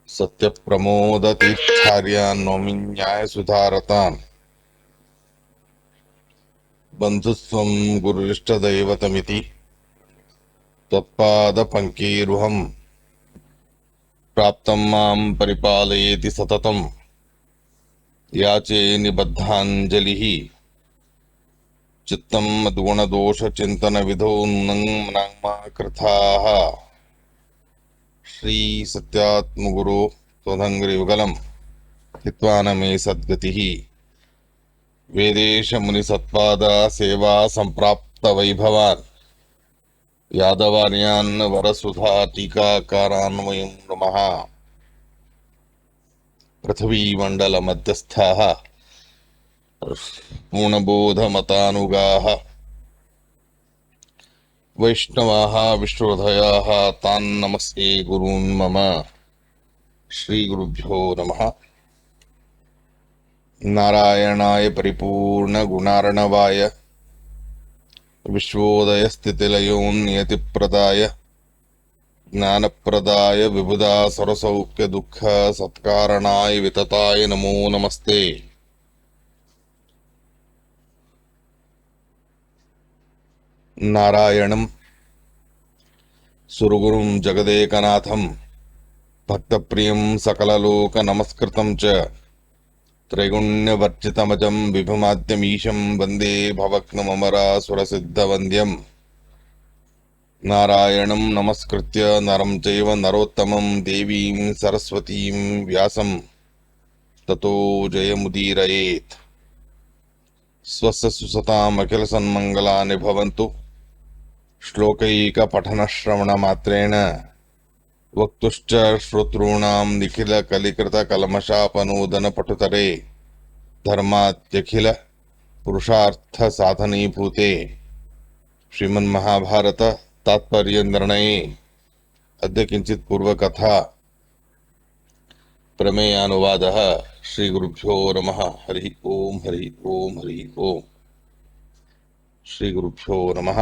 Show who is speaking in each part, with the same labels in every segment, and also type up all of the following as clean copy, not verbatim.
Speaker 1: सत्यप्रमोदतीर्थार्यान् नौमि न्यायसुधारतान् बन्धुत्वं गुरुरिष्टदैवतमिति त्वत्पादपङ्केरुहं प्राप्तं मां परिपालयेति सततं याचे निबद्धाञ्जलिः चित्तं मद्गुणदोषचिन्तनविधौ नूनं नाम कृथाः श्रीसत्यात्मगुरो त्वदङ्घ्रियुगलं हित्वा न मे सद्गतिः वेदेशमुनिसत्पादा सेवा सम्प्राप्तवैभवान् यादवार्यान् वरसुधा टीकाकारान्वयं नमः। पृथ्वीमण्डलमध्यस्थाः पूर्णबोधमतानुगाः वैष्णवाः विष्णुहृदयाः तान् नमस्ये गुरून् मम। श्रीगुरुभ्यो नमः। नारायणाय परिपूर्णगुणार्णवाय विश्वोदयस्थितिलयोन्नियतिप्रदाय ज्ञानप्रदाय विबुधा सरसौख्य दुःख सत्कारणाय वितताय नमो नमस्ते। नारायणं सुरगुरुं जगदेकनाथं भक्तप्रियं सकललोकनमस्कृतं च त्रैगुण्यवर्जितमजं विभुमाद्यमीशं वन्दे भवघ्नममरासुरसिद्धवन्द्यं नारायणं नमस्कृत्य नरं चैव नरोत्तमं देवीं सरस्वतीं व्यासं ततो जयमुदीरयेत्। स्वस्य सुसतामखिलसन्मङ्गलानि भवन्तु। श्लोकैकपठनश्रवणमात्रेण वक्तुश्च श्रोतॄणां निखिलकलिकृतकल्मषापनोदनपटुतरे धर्माद्यखिल पुरुषार्थसाधनीभूते श्रीमन्महाभारत तात्पर्यनिर्णये अद्य किञ्चित् पूर्वकथा प्रमेयानुवादः। श्रीगुरुभ्यो नमः। हरिः ओं हरिः ओं हरिः ओं। श्रीगुरुभ्यो नमः।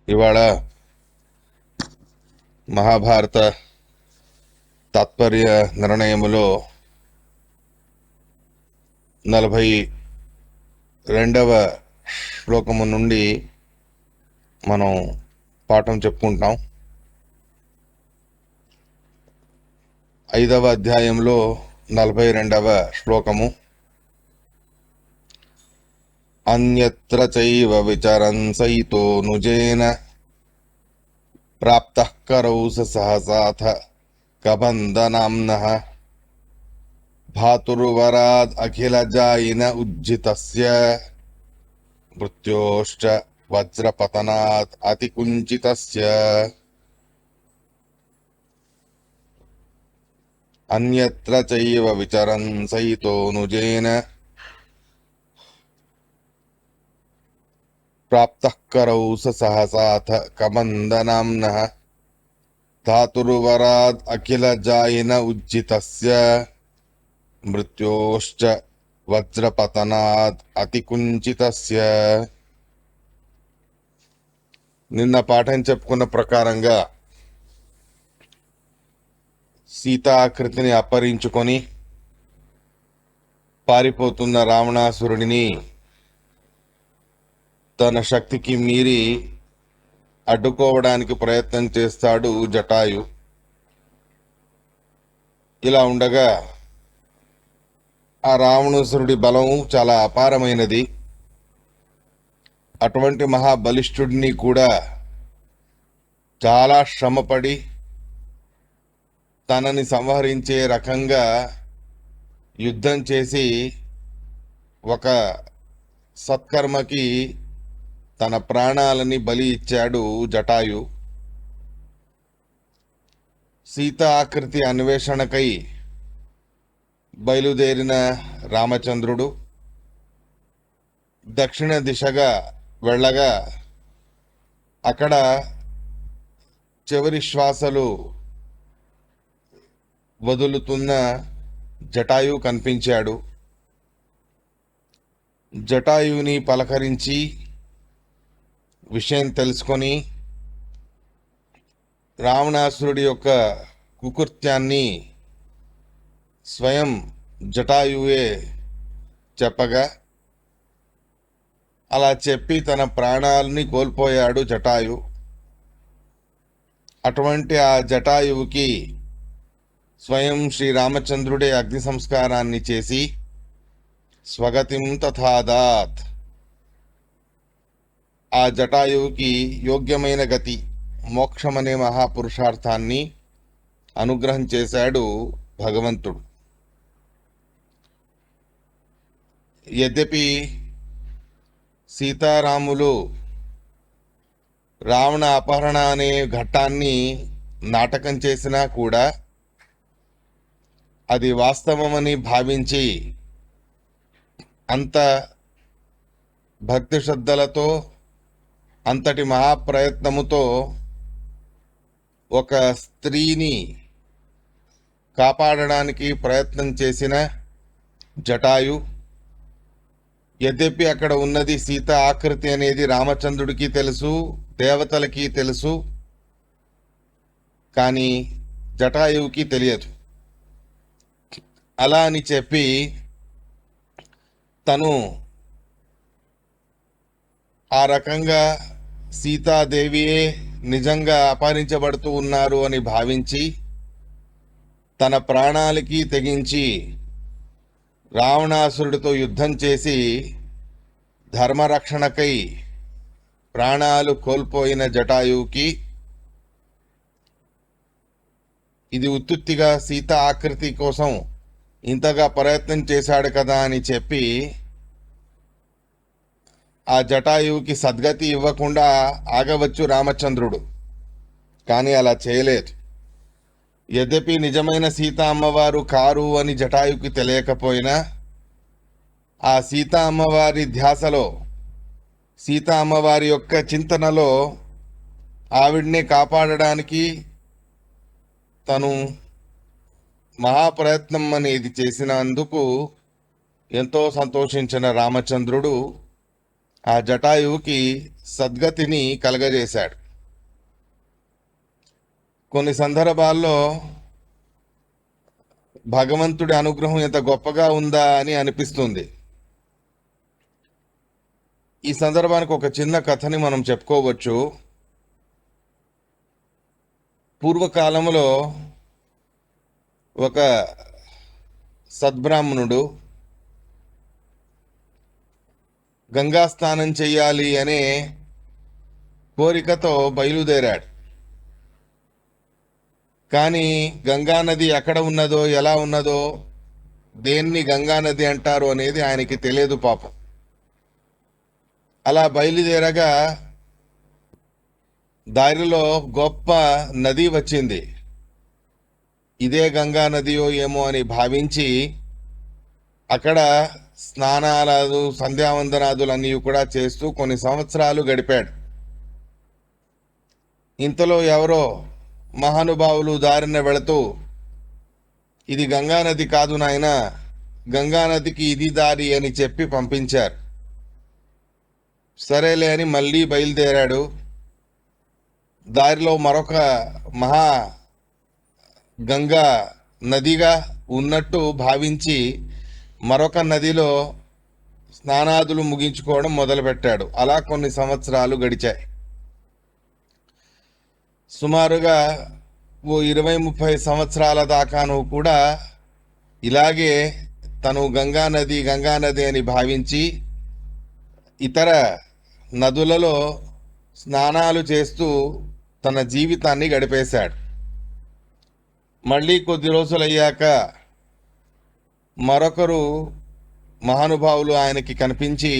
Speaker 1: ఇవాళ మహాభారత తాత్పర్య నిర్ణయములో 42వ శ్లోకము నుండి మనం పాఠం చెప్పుకుంటాం. 5వ అధ్యాయంలో 42వ శ్లోకము అన్యత్ర చైవ విచరన్ సైతో నుజేన ప్రాప్తః కరౌ సహసాథ కబంధనామ్నః భాతుర్వరాద్ అఖిల జాయిన ఉజ్జితస్య మృత్యోశ్చ వజ్రపతనాత్ అతికుంచితస్య. అన్యత్ర చైవ విచరన్ సైతో నుజేన ప్రాప్తః కరౌ సహసాథ కబంధనామ్నః ధాతుర్వరాద్ అఖిల జాయిన ఉజ్జితస్య మృత్యోశ్చ వజ్రపతనాత్ అతికుంచితస్య. నిన్న పాఠం చెప్పుకున్న ప్రకారంగా సీతాకృతిని అపహరించుకొని పారిపోతున్న రావణాసురుడిని తన శక్తికి మీరి అడ్డుకోవడానికి ప్రయత్నం చేస్తాడు జటాయు. ఇలా ఉండగా ఆ రావణాసురుడి బలం చాలా అపారమైనది. అటువంటి మహాబలిష్ఠుడిని కూడా చాలా శ్రమపడి తనని సంహరించే రకంగా యుద్ధం చేసి ఒక సత్కర్మకి తన ప్రాణాలని బలి ఇచ్చాడు జటాయు. సీత ఆకృతి అన్వేషణకై బయలుదేరిన రామచంద్రుడు దక్షిణ దిశగా వెళ్ళగా అక్కడ చివరి శ్వాసలు వదులుతున్న జటాయువు కనిపించాడు. జటాయువుని పలకరించి విషయం తెలుసుకొని రావణాసురుడి యొక్క కుకృత్యాన్ని స్వయం జటాయువే చెప్పగా అలా చెప్పి తన ప్రాణాలని కోల్పోయాడు జటాయు. అటువంటి ఆ జటాయువుకి స్వయం శ్రీరామచంద్రుడే అగ్ని సంస్కారాన్ని చేసి స్వగతిం తథాదాత్, ఆ జటాయువుకి యోగ్యమైన గతి మోక్షమనే మహాపురుషార్థాన్ని అనుగ్రహం చేశాడు భగవంతుడు. యద్యపి సీతారాములు రావణ అపహరణ అనే ఘట్టాన్ని నాటకం చేసినా కూడా అది వాస్తవమని భావించి అంత భక్తి శ్రద్ధలతో అంతటి మహాప్రయత్నముతో ఒక స్త్రీని కాపాడడానికి ప్రయత్నం చేసిన జటాయు, యద్యపి అక్కడ ఉన్నది సీత ఆకృతి అనేది రామచంద్రుడికి తెలుసు, దేవతలకి తెలుసు, కానీ జటాయువుకి తెలియదు. అలా అని చెప్పి తను ఆ రకంగా సీతాదేవియే నిజంగా అపహరించబడుతూ ఉన్నారు అని భావించి తన ప్రాణాలకి తెగించి రావణాసురుడితో యుద్ధం చేసి ధర్మరక్షణకై ప్రాణాలు కోల్పోయిన జటాయువుకి ఇది ఉత్తుత్తిగా సీత ఆకృతి కోసం ఇంతగా ప్రయత్నం చేశాడు కదా అని చెప్పి ఆ జటాయువుకి సద్గతి ఇవ్వకుండా ఆగవచ్చు రామచంద్రుడు. కానీ అలా చేయలేదు. యద్యపి నిజమైన సీత అమ్మవారు కారు అని జటాయువుకి తెలియకపోయినా ఆ సీతా అమ్మవారి ధ్యాసలో, సీతా అమ్మవారి యొక్క చింతనలో ఆవిడ్ని కాపాడడానికి తను మహాప్రయత్నం అనేది చేసినందుకు ఎంతో సంతోషించిన రామచంద్రుడు ఆ జటాయువుకి సద్గతిని కలగజేశాడు. కొన్ని సందర్భాల్లో భగవంతుడి అనుగ్రహం ఎంత గొప్పగా ఉందా అని అనిపిస్తుంది. ఈ సందర్భానికి ఒక చిన్న కథని మనం చెప్పుకోవచ్చు. పూర్వకాలంలో ఒక సద్బ్రాహ్మణుడు గంగా స్నానం చెయ్యాలి అనే కోరికతో బయలుదేరాడు. కానీ గంగా నది ఎక్కడ ఉన్నదో, ఎలా ఉన్నదో, దేన్ని గంగా నది అంటారు అనేది ఆయనకి తెలియదు పాపం. అలా బయలుదేరగా దారిలో గొప్ప నది వచ్చింది. ఇదే గంగా నదియో ఏమో అని భావించి అక్కడ స్నానాలు, సంధ్యావందనాదులన్నీ కూడా చేస్తూ కొన్ని సంవత్సరాలు గడిపాడు. ఇంతలో ఎవరో మహానుభావులు దారిన వెళుతూ, ఇది గంగానది కాదు నాయన, గంగానదికి ఇది దారి అని చెప్పి పంపించారు. సరేలే అని మళ్ళీ బయలుదేరాడు. దారిలో మరొక మహా గంగా నదిగా ఉన్నట్టు భావించి మరొక నదిలో స్నానాదులు ముగించుకోవడం మొదలుపెట్టాడు. అలా కొన్ని సంవత్సరాలు గడిచాయి. సుమారుగా ఓ 20-30 సంవత్సరాల దాకాను కూడా ఇలాగే తను గంగానది అని భావించి ఇతర నదులలో స్నానాలు చేస్తూ తన జీవితాన్ని గడిపేశాడు. మళ్ళీ కొద్ది రోజులయ్యాక మరొకరు మహానుభావులు ఆయనకి కనిపించి,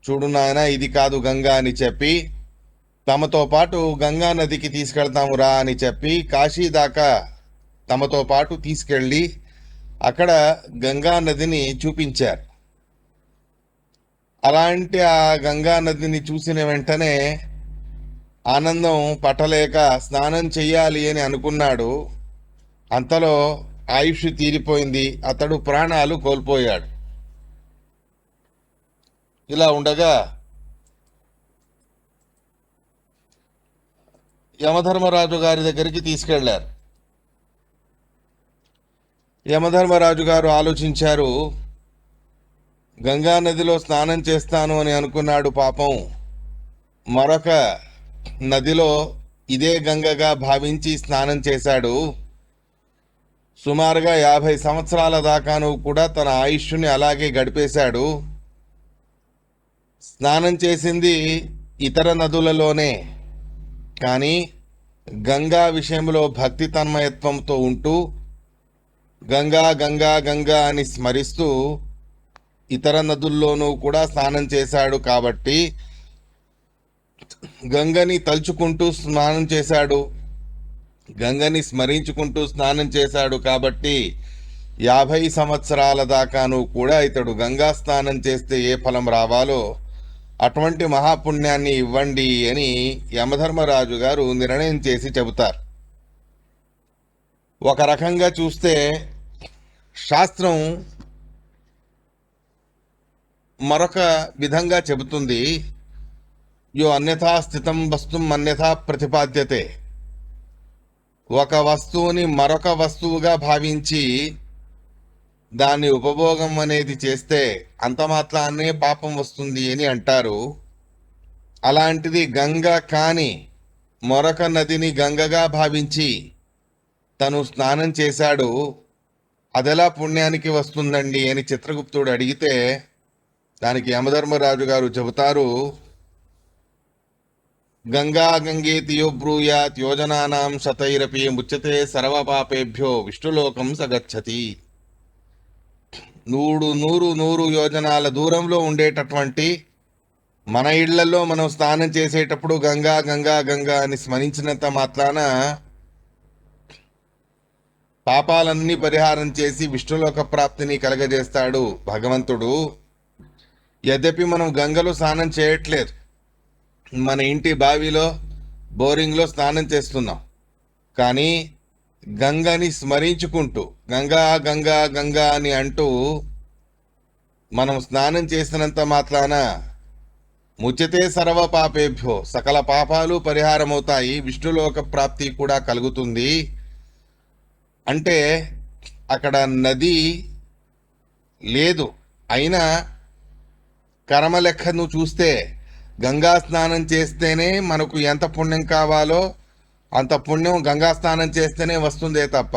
Speaker 1: చూడు నాయన, ఇది కాదు గంగా అని చెప్పి తమతో పాటు గంగా నదికి తీసుకెళ్తాము రా అని చెప్పి కాశీ దాకా తమతో పాటు తీసుకెళ్ళి అక్కడ గంగా నదిని చూపించారు. అలాంటి ఆ గంగా నదిని చూసిన వెంటనే ఆనందం పట్టలేక స్నానం చెయ్యాలి అని అనుకున్నాడు. అంతలో ఆయుష్ తీరిపోయింది, అతడు ప్రాణాలు కోల్పోయాడు. ఇలా ఉండగా యమధర్మరాజు గారి దగ్గరికి తీసుకెళ్లారు. యమధర్మరాజు గారు ఆలోచించారు, గంగా నదిలో స్నానం చేస్తాను అని అనుకున్నాడు పాపం. మరొక నదిలో ఇదే గంగగా భావించి స్నానం చేశాడు. సుమారుగా 50 సంవత్సరాల దాకాను కూడా తన ఆయుష్ని అలాగే గడిపేశాడు. స్నానం చేసింది ఇతర నదులలోనే, కానీ గంగా విషయంలో భక్తి తన్మయత్వంతో ఉంటూ గంగా గంగా గంగా అని స్మరిస్తూ ఇతర నదుల్లోనూ కూడా స్నానం చేశాడు. కాబట్టి గంగని తలుచుకుంటూ స్నానం చేశాడు, గంగని స్మరించుకుంటూ స్నానం చేశాడు. కాబట్టి 50 సంవత్సరాల దాకాను కూడా ఇతడు గంగా స్నానం చేస్తే ఏ ఫలం రావాలో అటువంటి మహాపుణ్యాన్ని ఇవ్వండి అని యమధర్మరాజు గారు నిర్ణయం చేసి చెబుతారు. ఒక రకంగా చూస్తే శాస్త్రం మరొక విధంగా చెబుతుంది, యో అన్యథా స్థితం వస్తుం అన్యథా ప్రతిపాద్యతే. ఒక వస్తువుని మరొక వస్తువుగా భావించి దాని ఉపభోగం అనేది చేస్తే అంత మాత్రాన్నే పాపం వస్తుంది అని అంటారు. అలాంటిది గంగ కాని మరొక నదిని గంగగా భావించి తను స్నానం చేశాడు, అదెలా పుణ్యానికి వస్తుందండి అని చిత్రగుప్తుడు అడిగితే దానికి యమధర్మరాజు గారు చెబుతారు, గంగా గంగేతి యో బ్రూయాత్ యోజనానాం శతైరపి ముచ్యతే సర్వపాపేభ్యో విష్ణులోకం సగచ్చతి. నూరు యోజనాల దూరంలో ఉండేటటువంటి మన ఇళ్లలో మనం స్నానం చేసేటప్పుడు గంగా గంగా గంగా అని స్మరించినంత మాత్రాన పాపాలన్నీ పరిహారం చేసి విష్ణులోక ప్రాప్తిని కలగజేస్తాడు భగవంతుడు. యద్యపి మనం గంగలో స్నానం చేయట్లేదు, మన ఇంటి బావిలో బోరింగ్లో స్నానం చేస్తున్నాం, కానీ గంగని స్మరించుకుంటూ గంగా గంగా గంగా అని అంటూ మనం స్నానం చేసినంత మాత్రాన ముచ్యతే సర్వ పాపేభ్యో సకల పాపాలు పరిహారమవుతాయి, విష్ణులోక ప్రాప్తి కూడా కలుగుతుంది. అంటే అక్కడ నది లేదు, అయినా కర్మ లెక్కను చూస్తే గంగా స్నానం చేస్తేనే మనకు ఎంత పుణ్యం కావాలో అంత పుణ్యం గంగా స్నానం చేస్తేనే వస్తుందే తప్ప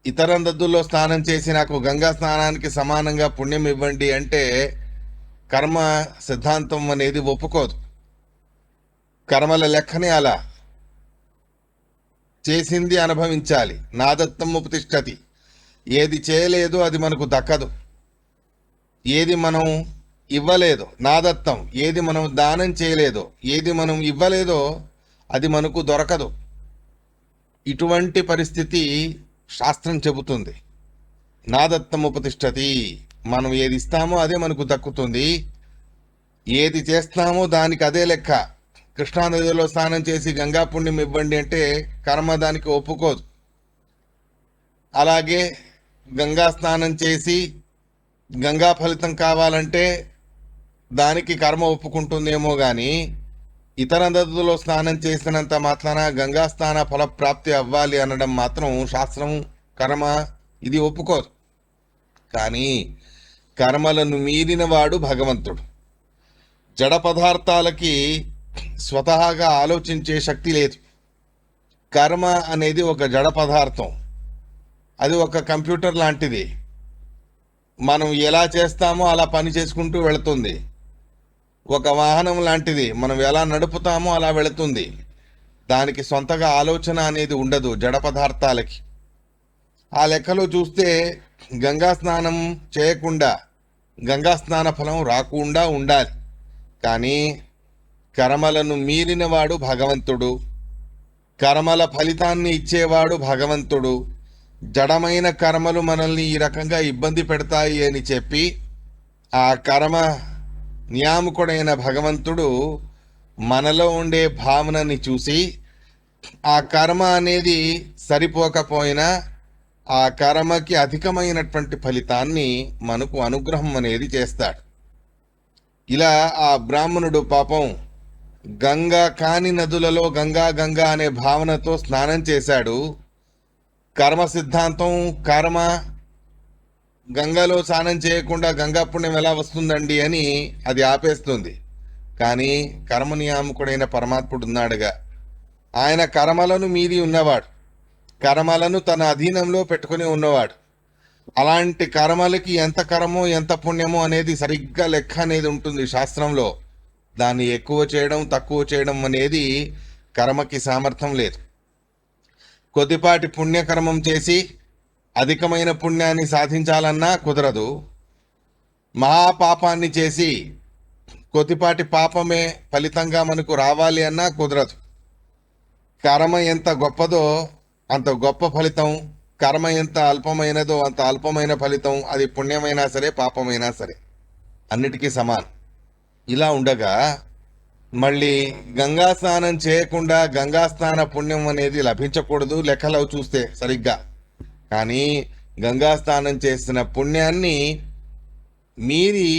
Speaker 1: ఇతర నదుల్లో స్నానం చేసి నాకు గంగా స్నానానికి సమానంగా పుణ్యం ఇవ్వండి అంటే కర్మ సిద్ధాంతం అనేది ఒప్పుకోదు. కర్మల లెక్కనే అలా, చేసింది అనుభవించాలి. నాదత్తం ఉపతిష్టతి, ఏది చేయలేదో అది మనకు దక్కదు, ఏది మనం ఇవ్వలేదో నాదత్తం, ఏది మనం దానం చేయలేదో, ఏది మనం ఇవ్వలేదో అది మనకు దొరకదు. ఇటువంటి పరిస్థితి శాస్త్రం చెబుతుంది. నాదత్తం ఉపతిష్టతి, మనం ఏది ఇస్తామో అదే మనకు దక్కుతుంది, ఏది చేస్తామో దానికి అదే లెక్క. కృష్ణానదిలో స్నానం చేసి గంగా పుణ్యం ఇవ్వండి అంటే కర్మ దానికి ఒప్పుకోదు. అలాగే గంగా స్నానం చేసి గంగా ఫలితం కావాలంటే దానికి కర్మ ఒప్పుకుంటుందేమో కానీ ఇతర నదుల్లో స్నానం చేసినంత మాత్రాన గంగా స్నాన ఫలప్రాప్తి అవ్వాలి అనడం మాత్రం శాస్త్రం కర్మ ఇది ఒప్పుకోదు. కానీ కర్మలను మీరిన వాడు భగవంతుడు. జడ పదార్థాలకి స్వతహాగా ఆలోచించే శక్తి లేదు. కర్మ అనేది ఒక జడ పదార్థం, అది ఒక కంప్యూటర్ లాంటిది. మనం ఎలా చేస్తామో అలా పని చేసుకుంటూ వెళుతుంది. ఒక వాహనం లాంటిది, మనం ఎలా నడుపుతామో అలా వెళుతుంది. దానికి సొంతగా ఆలోచన అనేది ఉండదు జడ పదార్థాలకి. ఆ లెక్కలో చూస్తే గంగా స్నానం చేయకుండా గంగా స్నాన ఫలం రాకుండా ఉండాలి. కానీ కర్మలను మీరినవాడు భగవంతుడు, కర్మల ఫలితాన్ని ఇచ్చేవాడు భగవంతుడు. జడమైన కర్మలు మనల్ని ఈ రకంగా ఇబ్బంది పెడతాయి అని చెప్పి ఆ కర్మ నియామకుడైన భగవంతుడు మనలో ఉండే భావనని చూసి ఆ కర్మ అనేది సరిపోకపోయినా ఆ కర్మకి అధికమైనటువంటి ఫలితాన్ని మనకు అనుగ్రహం అనేది చేస్తాడు. ఇలా ఆ బ్రాహ్మణుడు పాపం గంగా కాని నదులలో గంగా గంగా అనే భావనతో స్నానం చేశాడు. కర్మ సిద్ధాంతం కర్మ గంగలో స్నానం చేయకుండా గంగా పుణ్యం ఎలా వస్తుందండి అని అది ఆపేస్తుంది. కానీ కర్మ నియామకుడైన పరమాత్ముడు ఉన్నాడుగా, ఆయన కర్మలను మీరి ఉన్నవాడు, కర్మలను తన అధీనంలో పెట్టుకుని ఉన్నవాడు. అలాంటి కర్మలకి ఎంత కర్మో ఎంత పుణ్యమో అనేది సరిగ్గా లెక్క అనేది ఉంటుంది శాస్త్రంలో. దాన్ని ఎక్కువ చేయడం తక్కువ చేయడం అనేది కర్మకి సామర్థ్యం లేదు. కొద్దిపాటి పుణ్యకర్మం చేసి అధికమైన పుణ్యాన్ని సాధించాలన్నా కుదరదు. మహాపాపాన్ని చేసి కొద్దిపాటి పాపమే ఫలితంగా మనకు రావాలి అన్నా కుదరదు. కర్మ ఎంత గొప్పదో అంత గొప్ప ఫలితం, కర్మ ఎంత అల్పమైనదో అంత అల్పమైన ఫలితం. అది పుణ్యమైనా సరే పాపమైనా సరే అన్నిటికీ సమానం. ఇలా ఉండగా మళ్ళీ గంగా స్నానం చేయకుండా గంగా స్నాన పుణ్యం అనేది లభించకూడదు లెక్కలో చూస్తే సరిగ్గా. కానీ గంగా స్నానం చేసిన పుణ్యాన్ని మీరి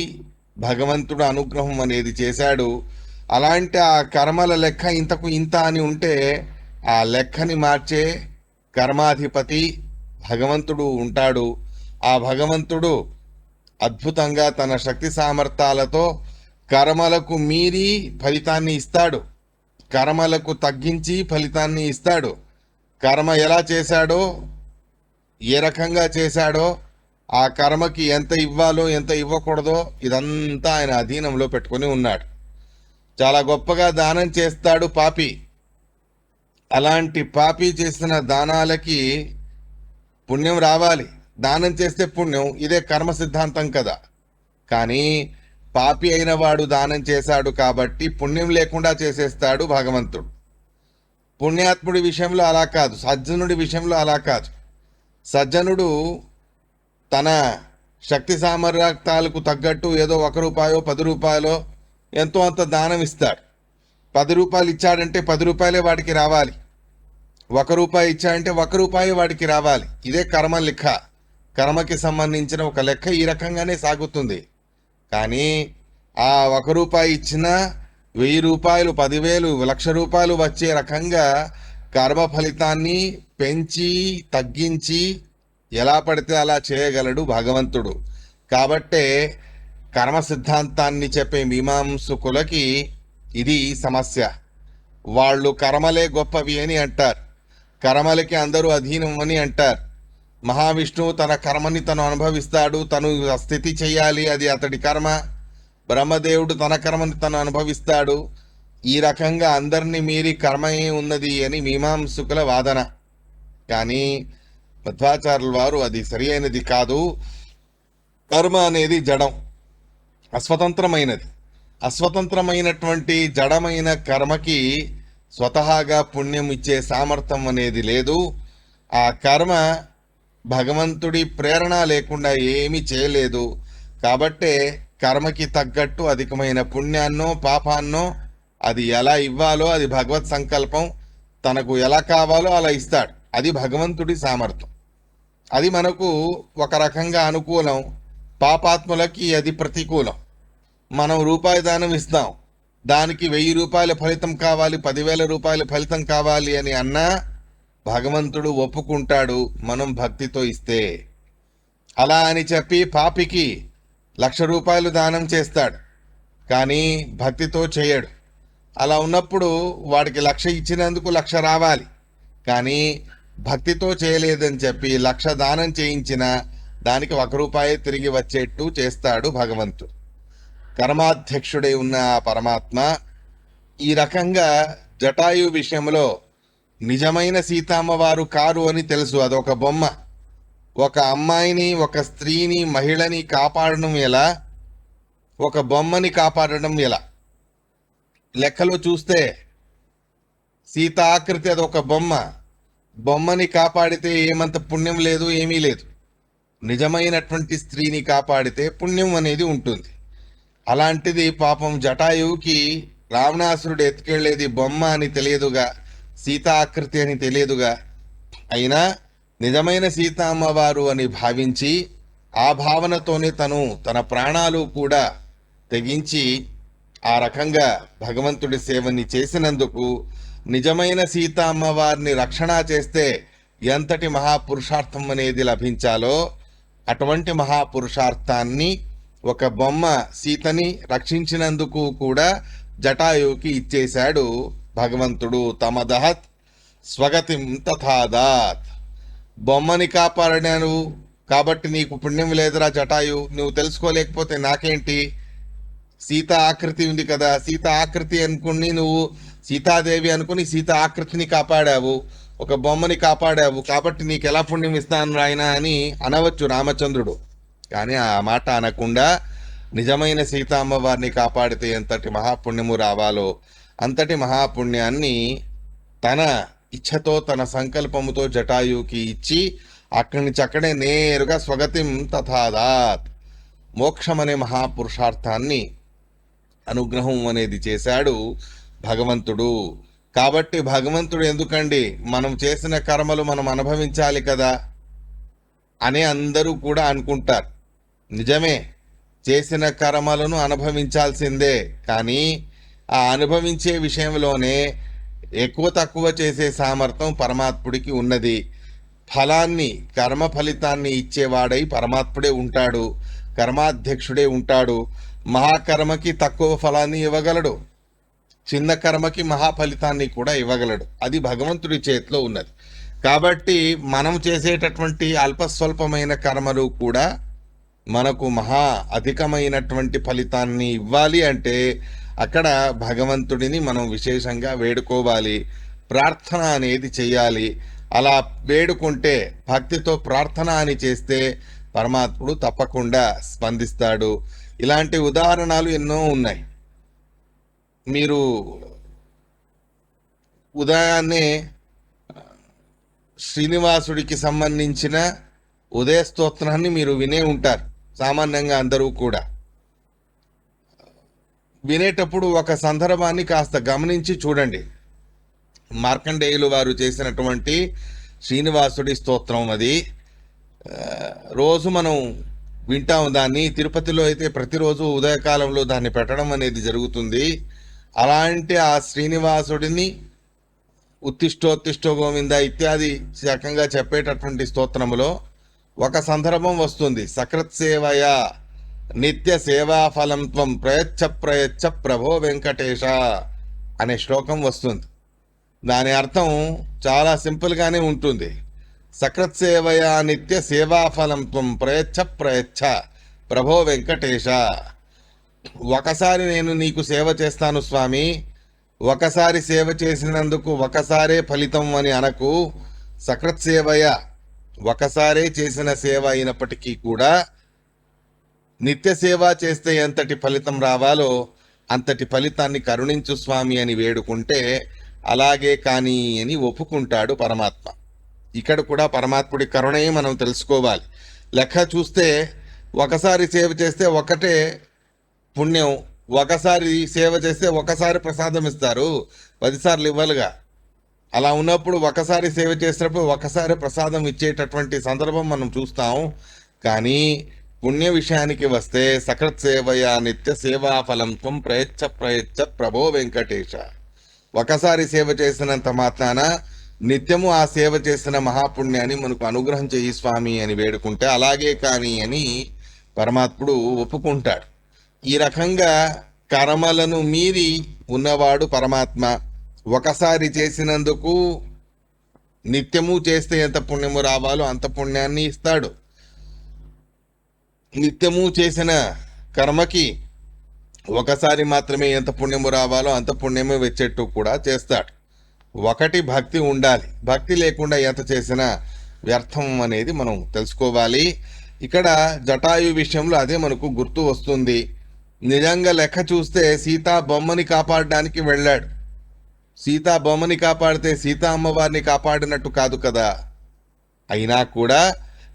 Speaker 1: భగవంతుడు అనుగ్రహం అనేది చేశాడు. అలాంటి ఆ కర్మల లెక్క ఇంతకు ఇంత అని ఉంటే ఆ లెక్కని మార్చే కర్మాధిపతి భగవంతుడు ఉంటాడు. ఆ భగవంతుడు అద్భుతంగా తన శక్తి సామర్థ్యాలతో కర్మలకు మీరి ఫలితాన్ని ఇస్తాడు, కర్మలకు తగ్గించి ఫలితాన్ని ఇస్తాడు. కర్మ ఎలా చేశాడో, ఏ రకంగా చేశాడో, ఆ కర్మకి ఎంత ఇవ్వాలో ఎంత ఇవ్వకూడదో ఇదంతా ఆయన అధీనంలో పెట్టుకుని ఉన్నాడు. చాలా గొప్పగా దానం చేస్తాడు పాపి. అలాంటి పాపి చేసిన దానాలకి పుణ్యం రావాలి. దానం చేస్తే పుణ్యం, ఇదే కర్మ సిద్ధాంతం కదా. కానీ పాపి అయిన వాడు దానం చేశాడు కాబట్టి పుణ్యం లేకుండా చేసేస్తాడు భగవంతుడు. పుణ్యాత్ముడి విషయంలో అలా కాదు, సజ్జనుడి విషయంలో అలా కాదు. సజ్జనుడు తన శక్తి సామర్థ్యాలకు తగ్గట్టు ఏదో 1 రూపాయో 10 రూపాయలో ఎంతో అంత దానం ఇస్తాడు. 10 రూపాయలు ఇచ్చాడంటే 10 రూపాయలే వాడికి రావాలి. 1 రూపాయి ఇచ్చాడంటే 1 రూపాయి వాడికి రావాలి. ఇదే కర్మ లెక్క. కర్మకి సంబంధించిన ఒక లెక్క ఈ రకంగానే సాగుతుంది. కానీ ఆ 1 రూపాయి ఇచ్చినా 1000 రూపాయలు 10,000 1,00,000 రూపాయలు వచ్చే రకంగా కర్మ ఫలితాన్ని పెంచి తగ్గించి ఎలా పడితే అలా చేయగలడు భగవంతుడు. కాబట్టే కర్మ సిద్ధాంతాన్ని చెప్పే మీమాంసకులకి ఇది సమస్య. వాళ్ళు కర్మలే గొప్పవి అని అంటారు, కర్మలకి అందరూ అధీనం అని అంటారు. మహావిష్ణువు తన కర్మని తను అనుభవిస్తాడు, తను స్థితి చెయ్యాలి, అది అతడి కర్మ. బ్రహ్మదేవుడు తన కర్మని తను అనుభవిస్తాడు. ఈ రకంగా అందరినీ మీరి కర్మయే ఉన్నది అని మీమాంసకుల వాదన. కానీ మధ్వాచార్యుల వారు అది సరి అయినది కాదు. కర్మ అనేది జడం, అస్వతంత్రమైనది. అస్వతంత్రమైనటువంటి జడమైన కర్మకి స్వతహాగా పుణ్యం ఇచ్చే సామర్థ్యం అనేది లేదు. ఆ కర్మ భగవంతుడి ప్రేరణ లేకుండా ఏమీ చేయలేదు. కాబట్టే కర్మకి తగ్గట్టు అధికమైన పుణ్యాన్నో పాపాన్నో అది ఎలా ఇవ్వాలో అది భగవత్ సంకల్పం. తనకు ఎలా కావాలో అలా ఇస్తాడు. అది భగవంతుడి సామర్థ్యం. అది మనకు ఒక రకంగా అనుకూలం, పాపాత్ములకి అది ప్రతికూలం. మనం రూపాయి దానం ఇస్తాం, దానికి 1000 రూపాయల ఫలితం కావాలి, 10,000 రూపాయల ఫలితం కావాలి అని అన్నా భగవంతుడు ఒప్పుకుంటాడు మనం భక్తితో ఇస్తే. అలా అని చెప్పి పాపికి 1,00,000 రూపాయలు దానం చేస్తాడు, కానీ భక్తితో చేయడు. అలా ఉన్నప్పుడు వాడికి 1,00,000 ఇచ్చినందుకు 1,00,000 రావాలి, కానీ భక్తితో చేయలేదని చెప్పి 1,00,000 దానం చేయించిన దానికి 1 రూపాయి తిరిగి వచ్చేట్టు చేస్తాడు భగవంతుడు. కర్మాధ్యక్షుడై ఉన్న ఆ పరమాత్మ ఈ రకంగా జటాయు విషయంలో నిజమైన సీతమ్మవారు కారు అని తెలుసు, అదొక బొమ్మ. ఒక అమ్మాయిని, ఒక స్త్రీని, మహిళని కాపాడడం ఎలా, ఒక బొమ్మని కాపాడడం ఎలా? లెక్కలో చూస్తే సీత ఆకృతి అదొక బొమ్మ, బొమ్మని కాపాడితే ఏమంత పుణ్యం లేదు, ఏమీ లేదు. నిజమైనటువంటి స్త్రీని కాపాడితే పుణ్యం అనేది ఉంటుంది. అలాంటిది పాపం జటాయువుకి రావణాసురుడు ఎత్తుకెళ్లేది బొమ్మ అని తెలియదుగా, సీత ఆకృతి అని తెలియదుగా. అయినా నిజమైన సీత అమ్మవారు అని భావించి ఆ భావనతోనే తన ప్రాణాలు కూడా తెగించి ఆ రకంగా భగవంతుడి సేవని చేసినందుకు నిజమైన సీత అమ్మవారిని రక్షణ చేస్తే ఎంతటి మహాపురుషార్థం అనేది లభించాలో అటువంటి మహాపురుషార్థాన్ని ఒక బొమ్మ సీతని రక్షించినందుకు కూడా జటాయువుకి ఇచ్చేశాడు భగవంతుడు. తమదహత్ స్వగతిం తథాదాత్. బొమ్మని కాపాడాను కాబట్టి నీకు పుణ్యం లేదురా జటాయు, నువ్వు తెలుసుకోలేకపోతే నాకేంటి? సీత ఆకృతి ఉంది కదా, సీత ఆకృతి అనుకుని నువ్వు సీతాదేవి అనుకుని సీత ఆకృతిని కాపాడావు, ఒక బొమ్మని కాపాడావు, కాబట్టి నీకు ఎలా పుణ్యం ఇస్తాను ఆయన అని అనవచ్చు రామచంద్రుడు. కానీ ఆ మాట అనకుండా నిజమైన సీత అమ్మవారిని కాపాడితే ఎంతటి మహాపుణ్యము రావాలో అంతటి మహాపుణ్యాన్ని తన ఇచ్ఛతో తన సంకల్పముతో జటాయుకి ఇచ్చి అక్కడి నుంచి అక్కడే నేరుగా స్వగతిం తథాదాత్ మోక్షం అనే మహాపురుషార్థాన్ని అనుగ్రహం అనేది చేశాడు భగవంతుడు. కాబట్టి భగవంతుడు ఎందుకండి, మనం చేసిన కర్మలు మనం అనుభవించాలి కదా అని అందరూ కూడా అనుకుంటారు. నిజమే, చేసిన కర్మలను అనుభవించాల్సిందే. కానీ ఆ అనుభవించే విషయంలోనే ఎక్కువ తక్కువ చేసే సామర్థ్యం పరమాత్ముడికి ఉన్నది. ఫలాన్ని కర్మ ఫలితాన్ని ఇచ్చేవాడై పరమాత్ముడే ఉంటాడు, కర్మాధ్యక్షుడే ఉంటాడు. మహాకర్మకి తక్కువ ఫలాన్ని ఇవ్వగలడు, చిన్న కర్మకి మహాఫలితాన్ని కూడా ఇవ్వగలడు. అది భగవంతుడి చేతిలో ఉన్నది. కాబట్టి మనం చేసేటటువంటి అల్పస్వల్పమైన కర్మలు కూడా మనకు మహా అధికమైనటువంటి ఫలితాన్ని ఇవ్వాలి అంటే అక్కడ భగవంతుడిని మనం విశేషంగా వేడుకోవాలి, ప్రార్థన అనేది చేయాలి. అలా వేడుకుంటే, భక్తితో ప్రార్థన అని చేస్తే పరమాత్ముడు తప్పకుండా స్పందిస్తాడు. ఇలాంటి ఉదాహరణలు ఎన్నో ఉన్నాయి. మీరు ఉదయాన్నే శ్రీనివాసుడికి సంబంధించిన ఉదయ స్తోత్రాన్ని మీరు వినే ఉంటారు సామాన్యంగా అందరూ కూడా. వినేటప్పుడు ఒక సందర్భాన్ని కాస్త గమనించి చూడండి. మార్కండేయులు వారు చేసినటువంటి శ్రీనివాసుడి స్తోత్రం అది. రోజు మనం వింటాం దాన్ని. తిరుపతిలో అయితే ప్రతిరోజు ఉదయకాలంలో దాన్ని పెట్టడం అనేది జరుగుతుంది. అలాంటి ఆ శ్రీనివాసుడిని ఉత్తిష్టోత్తిష్టో గోవింద ఇత్యాది రకంగా చెప్పేటటువంటి స్తోత్రములో ఒక సందర్భం వస్తుంది. సకృత్సేవయ నిత్య సేవాఫలం త్వం ప్రయచ్చ ప్రయచ్చ ప్రభో వెంకటేశ అనే శ్లోకం వస్తుంది. దాని అర్థం చాలా సింపుల్గానే ఉంటుంది. సకృత్సేవయ నిత్య సేవాఫలం త్వం ప్రయచ్చ ప్రయచ్చ ప్రభో వెంకటేశ. ఒకసారి నేను నీకు సేవ చేస్తాను స్వామి, ఒకసారి సేవ చేసినందుకు ఒకసారే ఫలితం అని అనకు. సకృత్సేవయ ఒకసారే చేసిన సేవ అయినప్పటికీ కూడా నిత్య సేవ చేస్తే ఎంతటి ఫలితం రావాలో అంతటి ఫలితాన్ని కరుణించు స్వామి అని వేడుకుంటే అలాగే కానీ అని ఒప్పుకుంటాడు పరమాత్మ. ఇక్కడ కూడా పరమాత్ముడి కరుణయే మనం తెలుసుకోవాలి. లెక్క చూస్తే ఒకసారి సేవ చేస్తే ఒకటే పుణ్యం, ఒకసారి సేవ చేస్తే ఒకసారి ప్రసాదం ఇస్తారు, 10 సార్లు ఇవ్వాలిగా. అలా ఉన్నప్పుడు ఒకసారి సేవ చేసినప్పుడు ఒకసారి ప్రసాదం ఇచ్చేటటువంటి సందర్భం మనం చూస్తాం. కానీ పుణ్య విషయానికి వస్తే సకృత్ సేవయ నిత్య సేవా ఫలం త్వం ప్రయచ్చ ప్రయచ్చ ప్రభో వెంకటేశ. ఒకసారి సేవ చేసినంత మాత్రాన నిత్యము ఆ సేవ చేసిన మహాపుణ్యాన్ని మనకు అనుగ్రహం చేయి స్వామి అని వేడుకుంటే అలాగే కానీ అని పరమాత్ముడు ఒప్పుకుంటాడు. ఈ రకంగా కర్మలను మీరి ఉన్నవాడు పరమాత్మ. ఒకసారి చేసినందుకు నిత్యము చేస్తే ఎంత పుణ్యము రావాలో అంత పుణ్యాన్ని ఇస్తాడు. నిత్యము చేసిన కర్మకి ఒకసారి మాత్రమే ఎంత పుణ్యము రావాలో అంత పుణ్యమే వచ్చేట్టు కూడా చేస్తాడు. ఒకటి భక్తి ఉండాలి. భక్తి లేకుండా ఎంత చేసినా వ్యర్థం అనేది మనం తెలుసుకోవాలి. ఇక్కడ జటాయు విషయంలో అదే మనకు గుర్తు వస్తుంది. నిజంగా లెక్క చూస్తే సీతా బొమ్మని కాపాడడానికి వెళ్ళాడు. సీతా బొమ్మని కాపాడితే సీతా అమ్మవారిని కాపాడినట్టు కాదు కదా. అయినా కూడా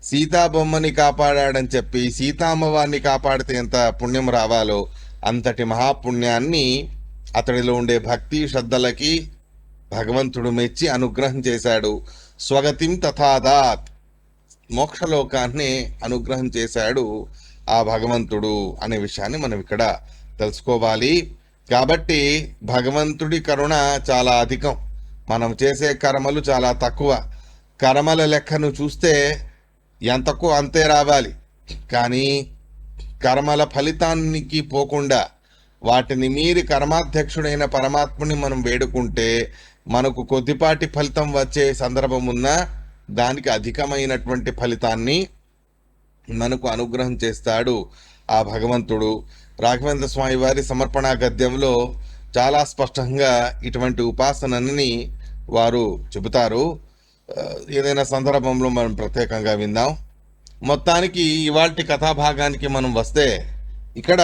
Speaker 1: సీతా బొమ్మని కాపాడాడని చెప్పి సీతా అమ్మవారిని కాపాడితే ఎంత పుణ్యం రావాలో అంతటి మహాపుణ్యాన్ని అతడిలో ఉండే భక్తి శ్రద్ధలకి భగవంతుడు మెచ్చి అనుగ్రహం చేశాడు. స్వగతిం తథాదాత్, మోక్షలోకాన్ని అనుగ్రహం చేశాడు ఆ భగవంతుడు అనే విషయాన్ని మనం ఇక్కడ తెలుసుకోవాలి. కాబట్టి భగవంతుడి కరుణ చాలా అధికం, మనం చేసే కర్మలు చాలా తక్కువ. కర్మల లెక్కను చూస్తే ఎంతకు అంతే రావాలి, కానీ కర్మల ఫలితానికి పోకుండా వాటిని మీరి కర్మాధ్యక్షుడైన పరమాత్ముని మనం వేడుకుంటే మనకు కొద్దిపాటి ఫలితం వచ్చే సందర్భం ఉన్నా దానికి అధికమైనటువంటి ఫలితాన్ని మనకు అనుగ్రహం చేస్తాడు ఆ భగవంతుడు. రాఘవేంద్ర స్వామి వారి సమర్పణ గద్యంలో చాలా స్పష్టంగా ఇటువంటి ఉపాసనని వారు చెబుతారు. ఏదైనా సందర్భంలో మనం ప్రత్యేకంగా విందాం. మొత్తానికి ఇవాల్టి కథాభాగానికి మనం వస్తే, ఇక్కడ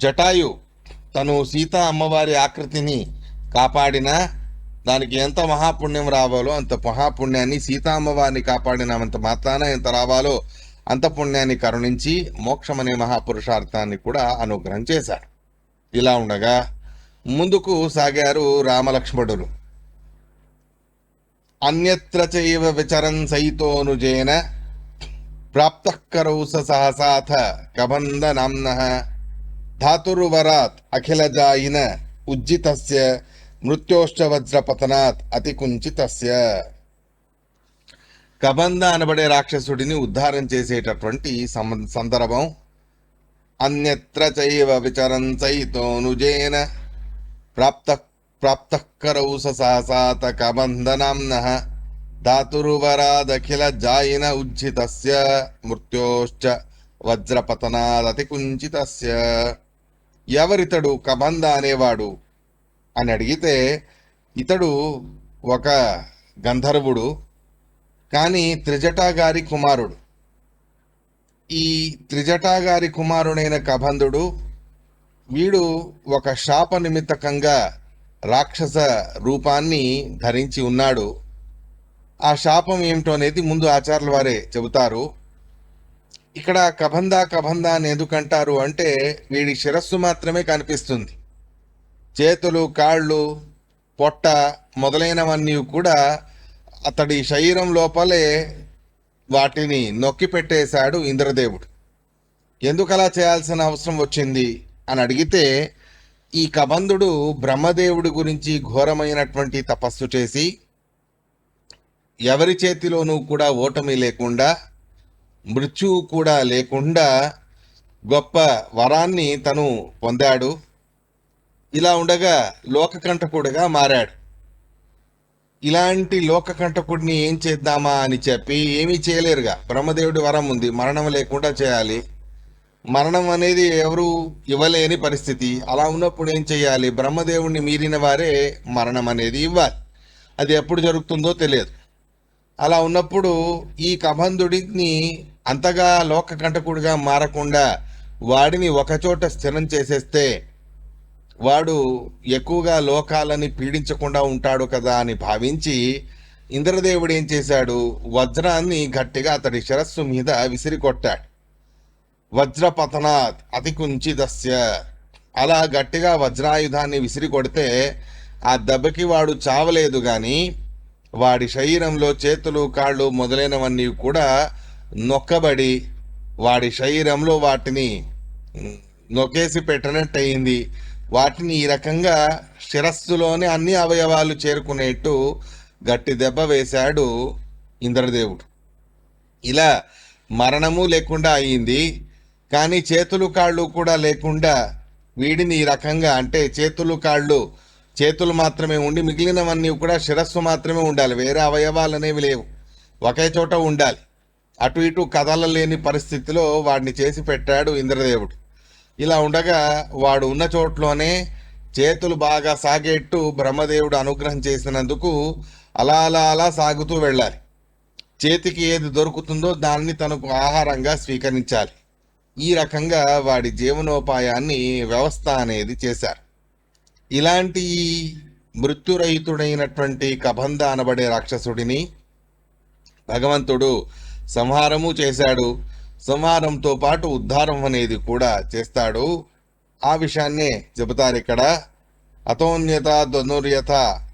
Speaker 1: జటాయు తను సీతా అమ్మవారి ఆకృతిని కాపాడినా దానికి ఎంత మహాపుణ్యం రావాలో అంత మహాపుణ్యాన్ని, సీతా అమ్మవారిని కాపాడినంత మాత్రాన ఎంత రావాలో అంత పుణ్యాన్ని కరుణించి మోక్షం అనే మహాపురుషార్థాన్ని కూడా అనుగ్రహం చేశారు. ఇలా ఉండగా ముందుకు సాగారు రామలక్ష్మణులు. అన్యత్ర చైవ విచరన్ సైతోనుజేన ప్రాప్తః కరౌ సహసాథ కబంధ నామ్నః ధాతుర్వరాత్ అఖిలజాయిన ఉజ్జితస్య మృత్యోశ్చ వజ్రపతనాత్ అతికుంచితస్య. కబంధ అనబడే రాక్షసుడిని ఉద్ధారం చేసేటటువంటి సందర్భం. అన్యత్ర చైవ విచరన్ సైతోనుజేన ప్రాప్తః కరౌ సహసాథ కబంధ నామ్నః ధాతుర్వరాదఖిల జాయిన ఉజ్జితస్య మృత్యోశ్చ వజ్రపతనాదతి కుంచితస్య. ఎవరితడు కబంధ అనేవాడు అని అడిగితే, ఇతడు ఒక గంధర్వుడు, కానీ త్రిజటాగారి కుమారుడు. ఈ త్రిజటాగారి కుమారుడైన కబంధుడు వీడు ఒక శాప నిమిత్తకంగా రాక్షస రూపాన్ని ధరించి ఉన్నాడు. ఆ శాపం ఏమిటో అనేది ముందు ఆచార్యుల వారే చెబుతారు. ఇక్కడ కబంధ అని ఎందుకంటారు అంటే, వీడి శిరస్సు మాత్రమే కనిపిస్తుంది, చేతులు, కాళ్ళు, పొట్ట మొదలైనవన్నీ కూడా అతడి శరీరం లోపలే వాటిని నొక్కి పెట్టేశాడు ఇంద్రదేవుడు. ఎందుకు అలా చేయాల్సిన అవసరం వచ్చింది అని అడిగితే, ఈ కబంధుడు బ్రహ్మదేవుడి గురించి ఘోరమైనటువంటి తపస్సు చేసి ఎవరి చేతిలోనూ కూడా ఓటమి లేకుండా, మృత్యువు కూడా లేకుండా గొప్ప వరాన్ని తను పొందాడు. ఇలా ఉండగా లోకకంటకుడిగా మారాడు. ఇలాంటి లోకకంటకుడిని ఏం చేద్దామా అని చెప్పి ఏమీ చేయలేరుగా. బ్రహ్మదేవుడి వరం ఉంది, మరణం లేకుండా చేయాలి. మరణం అనేది ఎవరు ఇవ్వలేని పరిస్థితి. అలా ఉన్నప్పుడు ఏం చేయాలి? బ్రహ్మదేవుడిని మీరిన వారే మరణం అనేది ఇవ్వాలి. అది ఎప్పుడు జరుగుతుందో తెలియదు. అలా ఉన్నప్పుడు ఈ కబంధుడిని అంతగా లోకకంటకుడిగా మారకుండా వాడిని ఒకచోట స్థిరం చేసేస్తే వాడు ఎక్కువగా లోకాలని పీడించకుండా ఉంటాడు కదా అని భావించి ఇంద్రదేవుడు ఏం చేశాడు? వజ్రాన్ని గట్టిగా అతడి శిరస్సు మీద విసిరికొట్టాడు. వజ్రపతనాత్ అతికుంచితస్య. అలా గట్టిగా వజ్రాయుధాన్ని విసిరికొడితే ఆ దెబ్బకి వాడు చావలేదు, కానీ వాడి శరీరంలో చేతులు, కాళ్ళు మొదలైనవన్నీ కూడా నొక్కబడి వాడి శరీరంలో వాటిని నొక్కేసి పెట్టినట్టు అయింది. వాటిని ఈ రకంగా శిరస్సులోనే అన్ని అవయవాలు చేరుకునేట్టు గట్టి దెబ్బ వేశాడు ఇంద్రదేవుడు. ఇలా మరణము లేకుండా అయింది, కానీ చేతులు, కాళ్ళు కూడా లేకుండా వీడిని ఈ రకంగా, అంటే చేతులు మాత్రమే ఉండి మిగిలినవన్నీ కూడా శిరస్సు మాత్రమే ఉండాలి, వేరే అవయవాలు అనేవి లేవు, ఒకే చోట ఉండాలి. అటు ఇటు కదలలేని పరిస్థితిలో వాడిని చేసి పెట్టాడు ఇంద్రదేవుడు. ఇలా ఉండగా వాడు ఉన్న చోట్లోనే చేతులు బాగా సాగేట్టు బ్రహ్మదేవుడు అనుగ్రహం చేసినందుకు అలా అలా అలా సాగుతూ వెళ్ళాలి. చేతికి ఏది దొరుకుతుందో దాన్ని తనకు ఆహారంగా స్వీకరించాలి. ఈ రకంగా వాడి జీవనోపాయాన్ని వ్యవస్థ అనేది చేశారు. ఇలాంటి మృత్యురహితుడైనటువంటి కబంధ అనబడే రాక్షసుడిని భగవంతుడు సంహారము చేశాడు. సంహారంతో పాటు ఉద్ధారం అనేది కూడా చేస్తాడు. ఆ విషయాన్నే చెబుతారు ఇక్కడ. అతోన్యత ధనుర్యత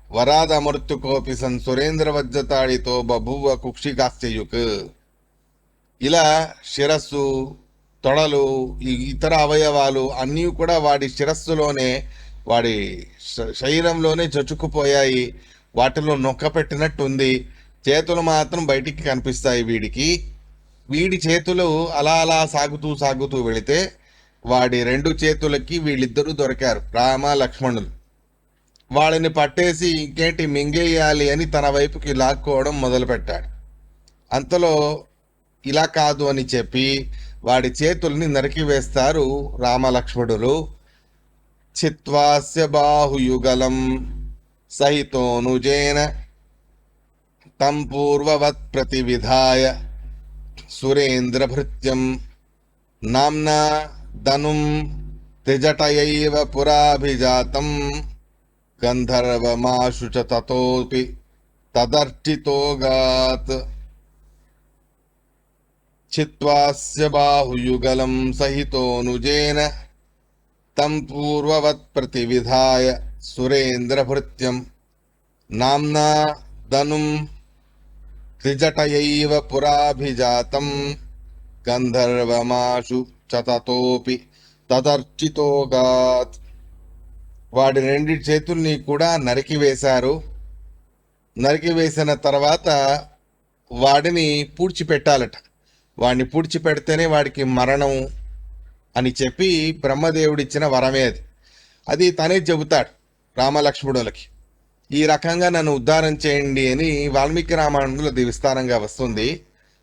Speaker 1: వరాదమృత్యుకోపి సన్ సురేంద్రవజ్జతాడితో బభువ కుక్షికాస్త్యయుక్. ఇలా శిరస్సు, తొడలు, ఈ ఇతర అవయవాలు అన్నీ కూడా వాడి శిరస్సులోనే, వాడి శరీరంలోనే చొచ్చుకుపోయాయి. వాటిలో నొక్క పెట్టినట్టుంది. చేతులు మాత్రం బయటికి కనిపిస్తాయి వీడికి. వీడి చేతులు అలా అలా సాగుతూ సాగుతూ వెళితే వాడి 2 చేతులకి వీళ్ళిద్దరూ దొరికారు, రామ లక్ష్మణులు. వాళ్ళని పట్టేసి ఇంకేంటి మింగేయాలి అని తన వైపుకి లాక్కోవడం మొదలుపెట్టాడు. అంతలో ఇలా కాదు అని చెప్పి వాడి చేతుల్ని నరికివేస్తారు రామలక్ష్మణులు. చిత్వాస్య బాహుయుగలం సహితోనుజేన తం పూర్వవత్ ప్రతివిధాయ సురేంద్రభృత్యం నామ్నా ధనుం త్రిజటయైవ పురాభిజాతం గంధర్వమాశు చ తతోపి తదర్చితోగాత్. చిత్వాస్య బాహుయుగలం సహితోనుజేన తం పూర్వవత్ ప్రతివిధాయ సురేంద్రభృత్యం నామ్నా ధనుం త్రిజటయైవ పురాభిజాతం గంధర్వమాశు చ తతోపి తదర్చితోగాత్. వాడి 2 చేతుల్ని కూడా నరికివేశారు. నరికివేసిన తర్వాత వాడిని పూడ్చిపెట్టాలట. వాడిని పూడ్చిపెడితేనే వాడికి మరణం అని చెప్పి బ్రహ్మదేవుడిచ్చిన వరమే అది. అది తనే చెబుతాడు రామలక్ష్మణులకి. ఈ రకంగా నన్ను ఉద్ధారం చేయండి అని వాల్మీకి రామాయణంలో అది విస్తారంగా వస్తుంది.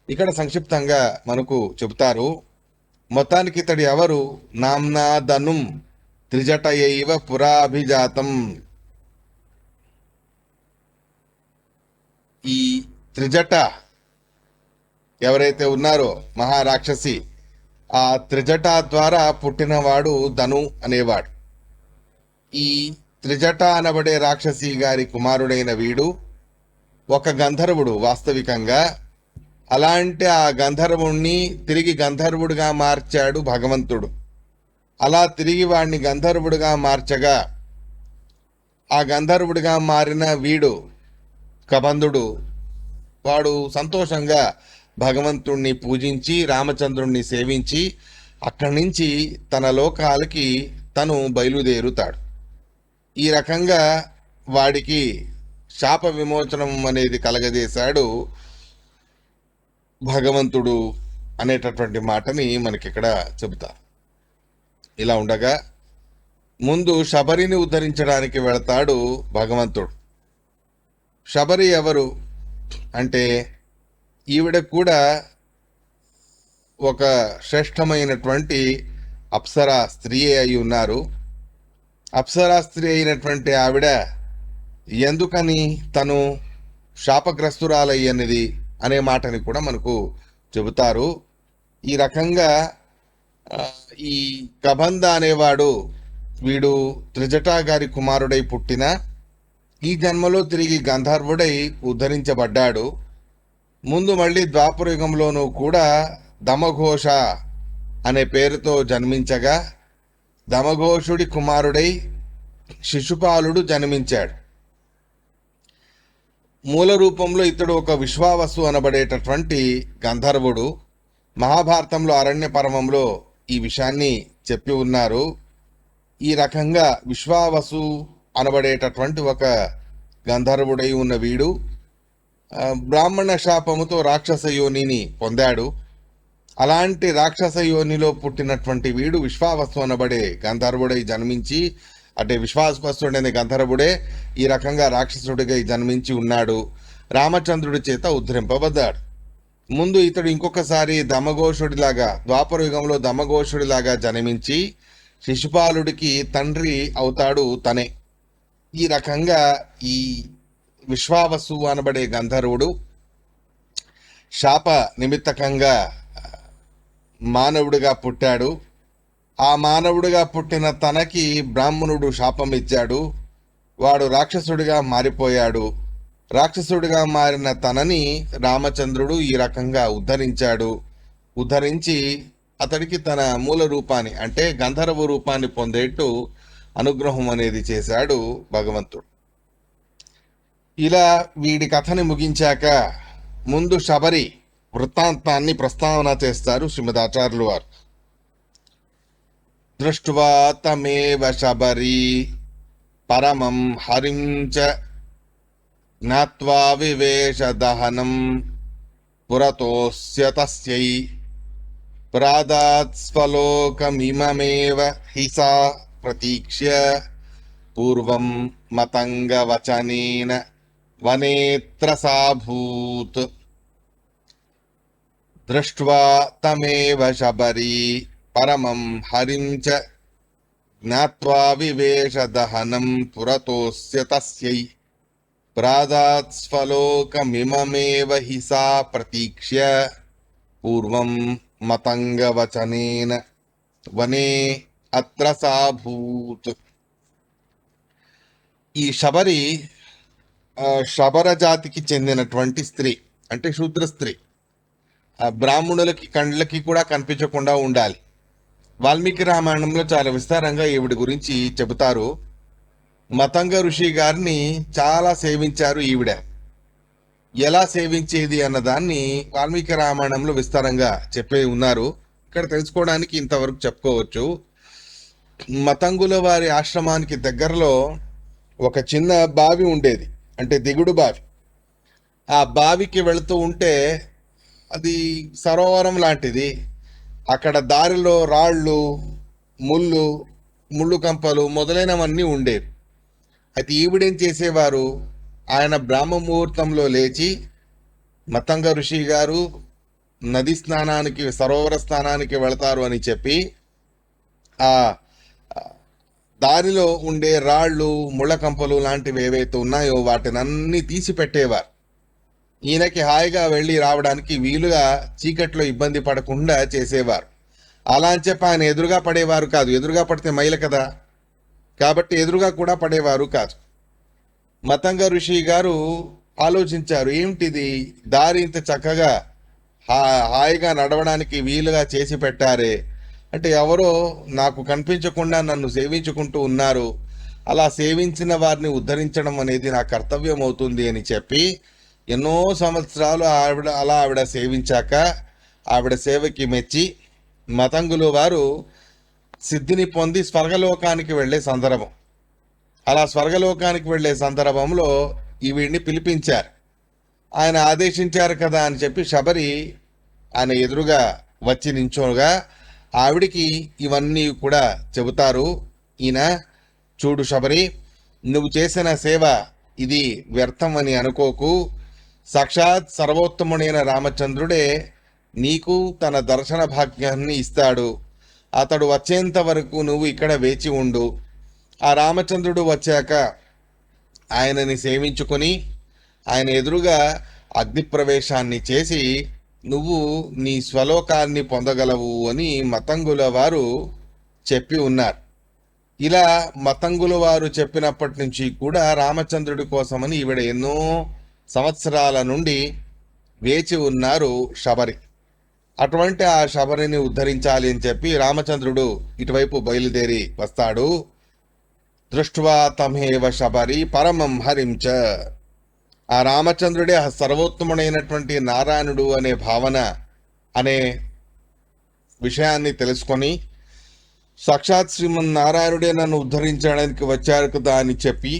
Speaker 1: ఇక్కడ సంక్షిప్తంగా మనకు చెబుతారు. మొత్తానికి ఇతడు ఎవరు? నామ్నా ధనుం త్రిజటయైవ పురాభిజాతం. ఈ త్రిజట ఎవరైతే ఉన్నారో మహారాక్షసి, ఆ త్రిజట ద్వారా పుట్టినవాడు ధను అనేవాడు. ఈ త్రిజట అనబడే రాక్షసి గారి కుమారుడైన వీడు ఒక గంధర్వుడు వాస్తవికంగా. అలాంటి ఆ గంధర్వుణ్ణి తిరిగి గంధర్వుడిగా మార్చాడు భగవంతుడు. అలా తిరిగి వాడిని గంధర్వుడిగా మార్చగా ఆ గంధర్వుడిగా మారిన వీడు కబంధుడు, వాడు సంతోషంగా భగవంతుణ్ణి పూజించి రామచంద్రుణ్ణి సేవించి అక్కడి నుంచి తన లోకాలకి తను బయలుదేరుతాడు. ఈ రకంగా వాడికి శాప విమోచనం అనేది కలగజేశాడు భగవంతుడు అనేటటువంటి మాటని మనకిక్కడ చెబుతారు. ఇలా ఉండగా ముందు శబరిని ఉద్ధరించడానికి వెళతాడు భగవంతుడు. శబరి ఎవరు అంటే ఈవిడ కూడా ఒక శ్రేష్టమైనటువంటి అప్సరా స్త్రీ అయి ఉన్నారు. అప్సరా స్త్రీ అయినటువంటి ఆవిడ ఎందుకని తను శాపగ్రస్తురాలయ్యనిది అనే మాటని కూడా మనకు చెబుతారు. ఈ రకంగా ఈ కబంధ అనేవాడు వీడు త్రిజటా గారి కుమారుడై పుట్టిన ఈ జన్మలో తిరిగి గంధర్వుడై ఉద్ధరించబడ్డాడు. ముందు మళ్ళీ ద్వాపరయుగంలోనూ కూడా దమఘోష అనే పేరుతో జన్మించగా దమఘోషుడి కుమారుడై శిశుపాలుడు జన్మించాడు. మూల రూపంలో ఇతడు ఒక విశ్వావసు అనబడేటటువంటి గంధర్వుడు. మహాభారతంలో అరణ్య పర్వంలో ఈ విషయాన్ని చెప్పి ఉన్నారు. ఈ రకంగా విశ్వావసు అనబడేటటువంటి ఒక గంధర్వుడై ఉన్న వీడు బ్రాహ్మణ శాపముతో రాక్షస యోనిని పొందాడు. అలాంటి రాక్షస యోనిలో పుట్టినటువంటి వీడు విశ్వావసు అనబడే గంధర్వుడై జన్మించి, అంటే విశ్వావసుడనే గంధర్వుడే ఈ రకంగా రాక్షసుడిగా జన్మించి ఉన్నాడు. రామచంద్రుడి చేత ఉద్ధరింపబడ్డాడు. ముందు ఇతడు ఇంకొకసారి దమఘోషుడిలాగా ద్వాపరయుగంలో దమఘోషుడిలాగా జన్మించి శిశుపాలుడికి తండ్రి అవుతాడు తనే. ఈ రకంగా ఈ విశ్వావసు అనబడే గంధర్వుడు శాప నిమిత్తకంగా మానవుడిగా పుట్టాడు. ఆ మానవుడిగా పుట్టిన తనకి బ్రాహ్మణుడు శాపం ఇచ్చాడు. వాడు రాక్షసుడిగా మారిపోయాడు. రాక్షసుడిగా మారిన తనని రామచంద్రుడు ఈ రకంగా ఉద్ధరించాడు. ఉద్ధరించి అతడికి తన మూల రూపాన్ని అంటే గంధర్వ రూపాన్ని పొందేట్టు అనుగ్రహం అనేది చేశాడు భగవంతుడు. ఇలా వీడి కథని ముగించాక ముందు శబరి వృత్తాంతాన్ని ప్రస్తావన చేస్తారు శ్రీమదాచార్యులు వారు. దృష్ట్వా తమేవ శబరీ పరమం హరిం చ జ్ఞాత్వా వివేశ దహనం పురతోస్య తస్యై ప్రాదాత్ స్వలోకమిమమేవ హి సా ప్రతీక్ష్య పూర్వం మతంగవచనేన వనేత్ర సాభూత్. దృష్ట్వా తమేవ శబరీ పరమం హరిం చ జ్ఞాత్వా వివేశ దహనం పురతోస్య తస్యై ప్రాదాత్ స్వలోకమిమమేవ హి సా ప్రతీక్ష్య పూర్వం మతంగవచనేన వనే అత్ర సాభూత్. ఈ శబరి శబర జాతికి చెందినటువంటి స్త్రీ, అంటే శూద్ర స్త్రీ. బ్రాహ్మణులకి కండ్లకి కూడా కనిపించకుండా ఉండాలి. వాల్మీకి రామాయణంలో చాలా విస్తారంగా ఈవిడ గురించి చెబుతారు. మతంగ ఋషి గారిని చాలా సేవించారు ఈవిడ. ఎలా సేవించేది అన్నదాన్ని వాల్మీకి రామాయణంలో విస్తారంగా చెప్పే ఉన్నారు. ఇక్కడ తెలుసుకోవడానికి ఇంతవరకు చెప్పుకోవచ్చు. మతంగుల వారి ఆశ్రమానికి దగ్గరలో ఒక చిన్న బావి ఉండేది, అంటే దిగుడు బావి. ఆ బావికి వెళుతూ ఉంటే అది సరోవరం లాంటిది. అక్కడ దారిలో రాళ్ళు, ముళ్ళు కంపలు మొదలైనవన్నీ ఉండేవి. అయితే ఈవిడేం చేసేవారు, ఆయన బ్రాహ్మ ముహూర్తంలో లేచి మతంగ ఋషి గారు నది స్నానానికి, సరోవర స్నానానికి వెళతారు అని చెప్పి ఆ దారిలో ఉండే రాళ్ళు, ముళ్ళకంపలు లాంటివి ఏవైతే ఉన్నాయో వాటినన్నీ తీసి పెట్టేవారు. ఈయనకి హాయిగా వెళ్ళి రావడానికి వీలుగా చీకట్లో ఇబ్బంది పడకుండా చేసేవారు. అలా అని చెప్పి ఆయన ఎదురుగా పడేవారు కాదు. ఎదురుగా పడితే మైల కదా, కాబట్టి ఎదురుగా కూడా పడేవారు కాదు. మతంగ ఋషి గారు ఆలోచించారు, ఏమిటిది దారి ఇంత చక్కగా హాయిగా నడవడానికి వీలుగా చేసి పెట్టారే, అంటే ఎవరో నాకు కనిపించకుండా నన్ను సేవించుకుంటూ ఉన్నారు, అలా సేవించిన వారిని ఉద్ధరించడం అనేది నా కర్తవ్యం అవుతుంది అని చెప్పి ఎన్నో సంవత్సరాలు ఆవిడ సేవించాక ఆవిడ సేవకి మెచ్చి మతంగులు వారు సిద్ధిని పొంది స్వర్గలోకానికి వెళ్ళే సందర్భం. అలా స్వర్గలోకానికి వెళ్ళే సందర్భంలో ఈవిడిని పిలిపించారు. ఆయన ఆదేశించారు కదా అని చెప్పి శబరి ఆయన ఎదురుగా వచ్చి నించోగా ఆవిడికి ఇవన్నీ కూడా చెబుతారు. ఈయన, చూడు శబరి, నువ్వు చేసిన సేవ ఇది వ్యర్థం అని అనుకోకు. సాక్షాత్ సర్వోత్తముడైన రామచంద్రుడే నీకు తన దర్శన భాగ్యాన్ని ఇస్తాడు. అతడు వచ్చేంత వరకు నువ్వు ఇక్కడ వేచి ఉండు. ఆ రామచంద్రుడు వచ్చాక ఆయనని సేవించుకొని ఆయన ఎదురుగా అగ్నిప్రవేశాన్ని చేసి నువ్వు నీ స్వలోకాన్ని పొందగలవు అని మతంగుల వారు చెప్పి ఉన్నారు. ఇలా మతంగుల వారు చెప్పినప్పటి నుంచి కూడా రామచంద్రుడి కోసమని ఈవిడ ఎన్నో సంవత్సరాల నుండి వేచి ఉన్నారు శబరి. అటువంటి ఆ శబరిని ఉద్ధరించాలి అని చెప్పి రామచంద్రుడు ఇటువైపు బయలుదేరి వస్తాడు. దృష్ట్వా తమేవ శబరి పరమం హరించ. ఆ రామచంద్రుడే సర్వోత్తముడైనటువంటి నారాయణుడు అనే భావన, అనే విషయాన్ని తెలుసుకొని సాక్షాత్ శ్రీమన్నారాయణుడే నన్ను ఉద్ధరించడానికి వచ్చారు కదా అని చెప్పి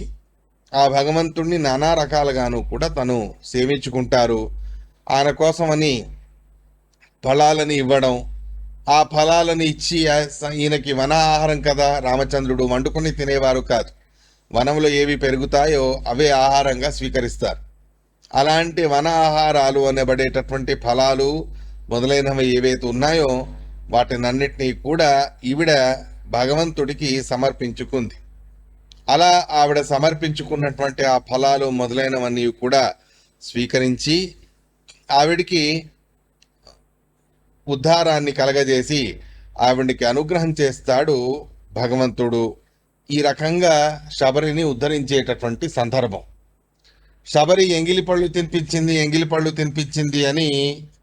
Speaker 1: ఆ భగవంతుణ్ణి నానా రకాలుగాను కూడా తను సేవించుకుంటారు. ఆయన కోసమని ఫలాలని ఇవ్వడం, ఆ ఫలాలని ఇచ్చి ఈయనకి వన ఆహారం కదా, రామచంద్రుడు వండుకొని తినేవారు కాదు. వనంలో ఏవి పెరుగుతాయో అవే ఆహారంగా స్వీకరిస్తారు. అలాంటి వన ఆహారాలు అనబడేటటువంటి ఫలాలు మొదలైనవి ఏవైతే ఉన్నాయో వాటినన్నిటినీ కూడా ఈవిడ భగవంతుడికి సమర్పించుకుంది. అలా ఆవిడ సమర్పించుకున్నటువంటి ఆ ఫలాలు మొదలైనవన్నీ కూడా స్వీకరించి ఆవిడికి ఉద్ధారాన్ని కలగజేసి ఆవిడికి అనుగ్రహం చేస్తాడు భగవంతుడు. ఈ రకంగా శబరిని ఉద్ధరించేటటువంటి సందర్భం. శబరి ఎంగిలిపళ్ళు తినిపించింది అని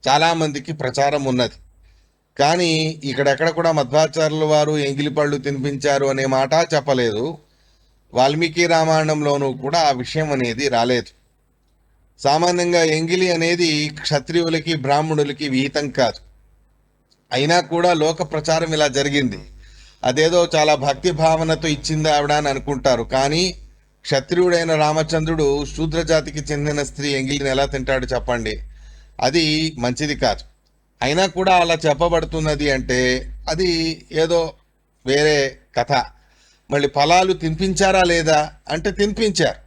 Speaker 1: చాలామందికి ప్రచారం ఉన్నది. కానీ ఇక్కడెక్కడ కూడా మధ్వాచార్యుల వారు ఎంగిలిపళ్ళు తినిపించారు అనే మాట చెప్పలేదు. వాల్మీకి రామాయణంలోనూ కూడా ఆ విషయం అనేది రాలేదు. సామాన్యంగా ఎంగిలి అనేది క్షత్రియులకి బ్రాహ్మణులకి విహితం కాదు. అయినా కూడా లోక ప్రచారం ఇలా జరిగింది. అదేదో చాలా భక్తి భావనతో ఇచ్చింది ఆవిడ అని అనుకుంటారు. కానీ క్షత్రియుడైన రామచంద్రుడు శూద్ర జాతికి చెందిన స్త్రీ ఎంగిలిని ఎలా తింటాడు చెప్పండి? అది మంచిది కాదు. అయినా కూడా అలా చెప్పబడుతున్నది అంటే అది ఏదో వేరే కథ. మళ్ళీ ఫలాలు తినిపించారా లేదా అంటే తినిపించారు.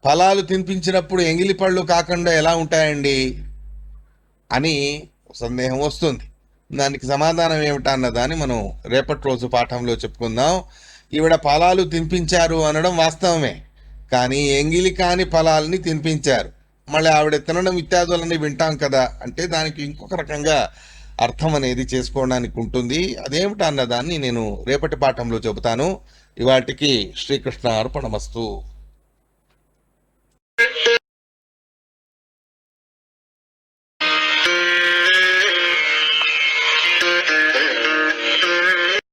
Speaker 1: ఫలాలు తినిపించినప్పుడు ఎంగిలి పళ్ళు కాకుండా ఎలా ఉంటాయండి అని సందేహం వస్తుంది. దానికి సమాధానం ఏమిటా అన్నదాన్ని మనం రేపటి రోజు పాఠంలో చెప్పుకుందాం. ఈవిడ ఫలాలు తినిపించారు అనడం వాస్తవమే, కానీ ఎంగిలి కాని ఫలాల్ని తినిపించారు. మళ్ళీ ఆవిడ తినడం ఇత్యాదులన్నీ వింటాం కదా, అంటే దానికి ఇంకొక రకంగా అర్థం అనేది చేసుకోవడానికి ఉంటుంది. అదేమిటా అన్నదాన్ని నేను రేపటి పాఠంలో చెబుతాను. ఇవాటికి శ్రీకృష్ణ అర్పణమస్తు.